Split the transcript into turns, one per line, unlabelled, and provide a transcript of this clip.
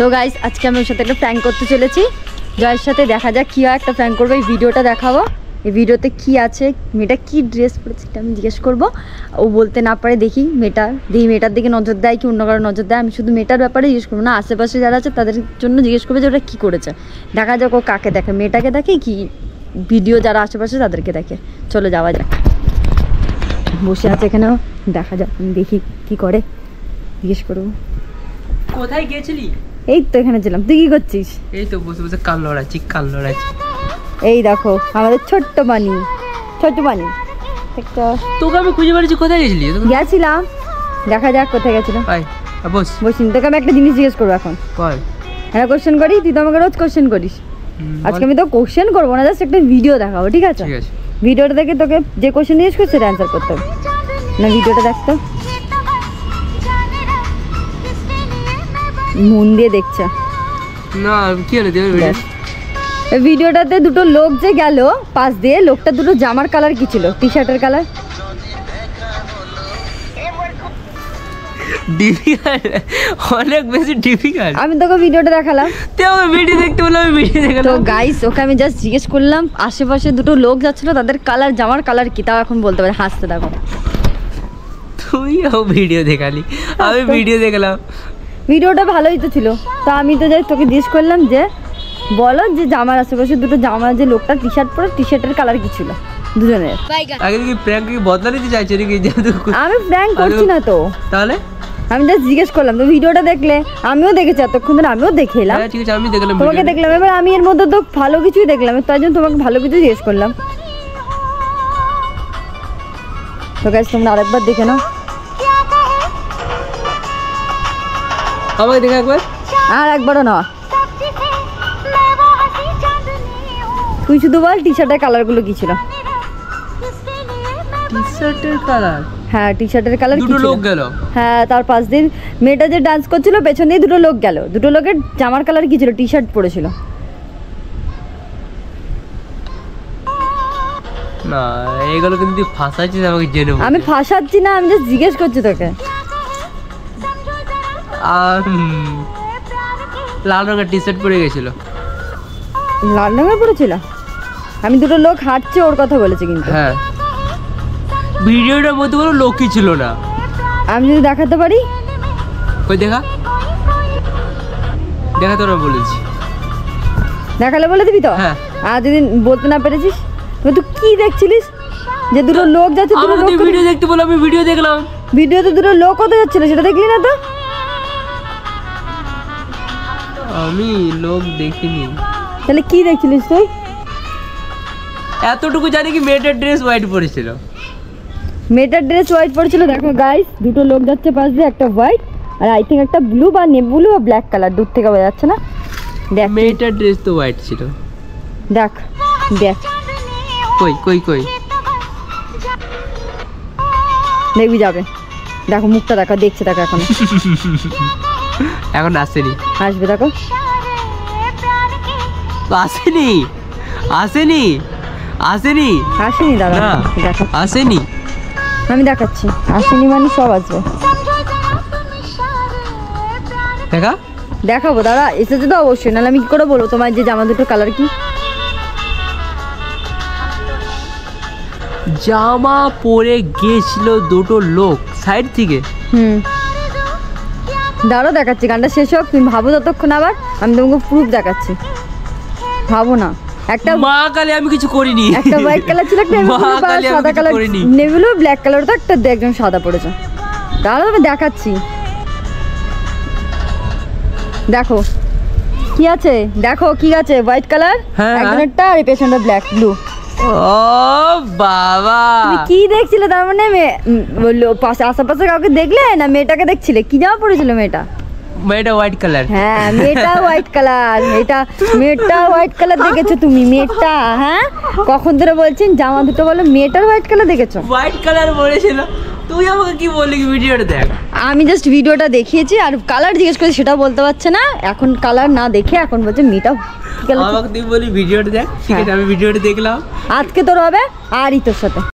তো গাইস আজকে আমি ওর সাথে একটা প্র্যাঙ্ক করতে চলেছি। জয়ের সাথে দেখা যাক কী হয়, একটা প্র্যাঙ্ক করবো। এই ভিডিওটা দেখাবো, এই ভিডিওতে কি আছে, মেয়েটা কি ড্রেস পরেছে এটা আমি জিজ্ঞেস করবো। ও বলতে না পারে দেখি মেয়েটার দিকে নজর দেয় কি অন্য কারো নজর দেয়। আমি শুধু মেয়েটার ব্যাপারে জিজ্ঞেস করবো না, আশেপাশে যারা আছে তাদের জন্য জিজ্ঞেস করবো যে ওটা কী করেছে। দেখা যাক ও কাকে দেখে, মেয়েটাকে দেখে কি ভিডিও যারা আশেপাশে তাদেরকে দেখে। চলো যাওয়া যাক। বসে আছে এখানেও, দেখা যাক, আমি দেখি কি করে, জিজ্ঞেস করবো।
কোথায় গেছিলি?
এই তো এখানে ছিলাম। তুই কি করছিস?
এই তো বসে বসে কান লড়াচ্ছি।
এই দেখো আমাদের ছোট্ট বানি একটা।
তোকে আমি খুঁজে বেড়াচ্ছি, কোথায় গেছিলি?
গেছিলাম, দেখা যাক কোথায় গেছিলাম। বসিন, তোকে আমি একটা জিনিস জিজ্ঞেস করবো এখন। হ্যাঁ কোশ্চেন করি, তুই তো আমাকে রোজ কোশ্চেন করিস। আজকে আমি তো কোশ্চেন করবো না, জাস্ট একটা ভিডিও দেখাবো, ঠিক আছে? ভিডিওটা দেখে তোকে যে কোশ্চেন জিজ্ঞেস করছি সেটা অ্যান্সার করতে হবে। না ভিডিওটা দেখতো, মন দিয়ে দেখছে
না। কি হলো
ভিডিওটাতে? দুটো লোক যে গেল পাশ দিয়ে, লোকটা দুটো জামার কালার কি ছিল? টি শার্টের কালার।
অনেক বেশি ডিফিকাল্ট।
আমি তোকে ভিডিওটা দেখালাম,
ভিডিও দেখতে বললাম, আমি ভিডিও দেখালাম।
তো গাইস ওকে আমি জাস্ট জিজ্ঞেস করলাম আশেপাশে দুটো লোক যাচ্ছিল, তাদের কালার, জামার কালার কি, তাও এখন বলতে পারে। হাসতে দেখো,
তুইও ভিডিও দেখালি, আমি ভিডিও দেখলাম।
ভিডিওটা ভালোই তো ছিল। তা আমি তো যাই তোকে জিজ্ঞেস করলাম যে বলো যে জামার আশেপাশে দুটো জামা, যে লোকটা টি শার্ট পরে, টি শার্টের কালার কি ছিল দুজনের?
আগে কি প্র্যাঙ্ক কি বদলা নিতে চাইছে নাকি?
আমি প্র্যাঙ্ক করছি না তো,
তাহলে
আমি জাস্ট জিজ্ঞেস করলাম। তো ভিডিওটা দেখলে, আমিও দেখেছি এতক্ষণ ধরে, আমিও দেখে এলাম।
ঠিক আছে, আমি দেখলাম,
তোমাকে দেখলাম। এবার আমি এর মধ্যে তো ভালো কিছুই দেখলাম, তাই জন্য তোমাকে ভালো কিছু জিজ্ঞেস করলাম। তো গাইস তোমরা আরেকবার দেখে নাও,
আমাকে দেখে একবার,
আর একবারও না। তুই শুধু বল টি শার্টের কালারগুলো কি ছিল?
টি শার্টের কালার?
হ্যাঁ টি শার্টের কালার।
দুটো লোক গেল।
হ্যাঁ তার পাশ দিয়ে মেয়েটা যে ডান্স করছিল, পেছন দিয়ে দুটো লোক গেল। দুটো লোকের জামার কালার কি ছিল? টি শার্ট পরেছিল।
না এগুলো কিন্তু তুই ফাঁসাচ্ছিস আমাকে, জেনে।
আমি ফাঁসাচ্ছি না, আমি জাস্ট জিজ্ঞেস করছি তোকে।
লাল রঙের টি শার্ট পরে গেছিল।
লাল রঙের পরেছিল? আমি দুটো লোক হাঁটছে ওর কথা বলেছি কিন্তু।
হ্যাঁ ভিডিওটার মধ্যে কোনো লোকই ছিল না।
আমি যদি দেখাতে পারি?
কই দেখা তোরা বলেছি,
দেখালে বলে দিবি তো?
হ্যাঁ।
আর যদি বলতে না পেরেছিস, তুই কি দেখছিলিস? যে দুটো লোক যাচ্ছে, দুটো লোক
ভিডিও দেখতে বলে আমি ভিডিও দেখলাম।
ভিডিওতে দুটো লোক কোথায় যাচ্ছিল সেটা দেখলি না তো?
আমি লোক দেখিনি।
তাহলে কি দেখছিলিস তুই?
এতটুকু জানি কি মেয়েটার ড্রেস হোয়াইট পরেছিল।
মেয়েটার ড্রেস হোয়াইট পরেছিল। দেখো গাইস দুটো লোক যাচ্ছে পাশ দিয়ে, একটা হোয়াইট আর আই থিঙ্ক একটা ব্লু বা ব্লু বা ব্ল্যাক কালার, দূর থেকে বোঝা যাচ্ছে না। দেখ
মেয়েটার ড্রেস তো হোয়াইট ছিল।
দেখ দেখ,
কই
দেখবি যাবে। দেখো মুখটা দেখো, দেখছে দেখো এখন।
এখন আসেনি,
আসবে দেখো।
আসেনি
দাদা, দেখো
আসেনি।
আমি দেখাচ্ছি, আসেনি মানে সব আসবে। দেখাবো দাদা, এসেছে তো অবশ্যই, নাহলে আমি কি করে বলবো তোমার যে জামা দুটো কালার কি?
জামা পরে গেছিল দুটো লোক সাইড থেকে।
দাঁড়াও দেখাচ্ছি, গানটা শেষ হোক, তুমি ভাবো ততক্ষণ। আবার আমি তোমাকে প্রুফ দেখাচ্ছি, ভাবো না। একটা
মা কালে আমি কিছু করিনি।
একটা হোয়াইট কালার ছিল, একটা সাদা colour, navy blue black colour, তো একটা একদম সাদা পড়েছে। দাঁড়াও আমি দেখাচ্ছি, দেখো কি আছে, দেখো কি আছে, হোয়াইট কালার একজনেরটা, আর পেছনটা ব্ল্যাক ব্লু।
ও বাবা,
তুমি কি দেখছিলে? তার মানে আশেপাশে কাউকে দেখলে না? মেয়েটাকে দেখছিলে? কি জামা পরেছিল মেয়েটা?
মেয়েটা হোয়াইট কালার।
হ্যাঁ মেয়েটা হোয়াইট কালার, মেয়েটা হোয়াইট কালার দেখেছো তুমি? মেয়েটা, হ্যাঁ কখন ধরে বলছেন জামা দুটো বলো, মেয়েটার হোয়াইট কালার দেখেছো?
হোয়াইট কালার বলেছিল। তুই আমাকে কি বললি? ভিডিওটা দেখ।
আমি জাস্ট ভিডিওটা দেখিয়েছি, আর কালার জিজ্ঞেস করেছি সেটাও বলতে পারছে না। এখন কালার না দেখে এখন বলছে মেয়েটা।
আমাকে তুই বলি ভিডিওটা দেখ, ঠিক আছে? আমি ভিডিওটা দেখলাম।
আজকে তোর হবে আর তোর সাথে।